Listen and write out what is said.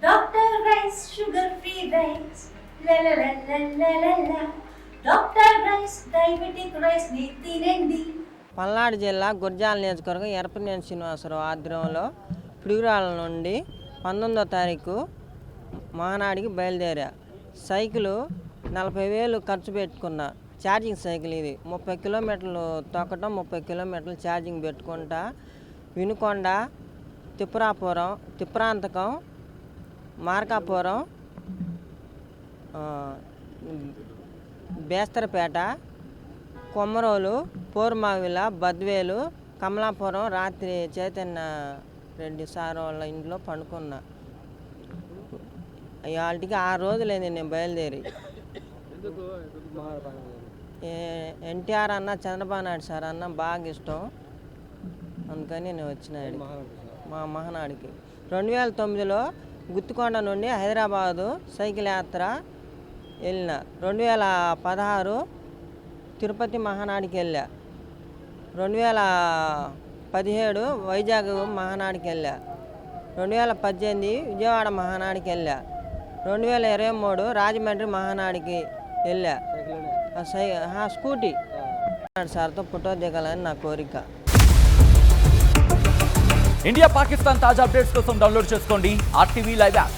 Doctor rice sugar free rice doctor rice diabetic rice ని తినండి. పల్నాడు జిల్లా గుర్జాల నియోజకవర్గం ఎరపనేని శ్రీనివాసరావు ఆధ్వర్యంలో పిడుగురాళ్ళ నుండి 19వ తారీఖు మహానాడికి బయలుదేరా. సైకిలు 40,000 ఖర్చు పెట్టుకున్నా. ఛార్జింగ్ సైకిల్ ఇది 30 కిలోమీటర్లు తొక్కటం, 30 కిలోమీటర్లు ఛార్జింగ్ పెట్టుకుంటా వినుకొండ, తిప్పరాపురం, తిప్పరాంతకం, మార్కాపురం, బేస్తరపేట, కొమ్మరోలు, పోర్మావిల, బద్వేలు, కమలాపురం రాత్రి చైతన్య రెడ్డి సార్ వాళ్ళ ఇంట్లో పండుకున్నా. వాళ్ళకి 6 రోజులైంది నేను బయలుదేరి. ఎన్టీఆర్ అన్న, చంద్రబాబు నాయుడు సార్ అన్న బాగా ఇష్టం, అందుకని నేను వచ్చినాడు మా మహానాడికి. 2009లో గుత్తికొండ నుండి హైదరాబాదు సైకిల్ యాత్ర వెళ్ళిన. 2016 తిరుపతి మహానాడికి వెళ్ళా. 2017 వైజాగ్ మహానాడికి వెళ్ళా. 2018 విజయవాడ మహానాడికి వెళ్ళా. 2023 రాజమండ్రి మహానాడికి వెళ్ళా. స్కూటీ సార్తో ఫోటో దిగాలని నా కోరిక. ఇండియా పాకిస్తాన్ తాజా అప్డేట్స్ కోసం డౌన్లోడ్ చేసుకోండి RTV లైవ్ యాప్.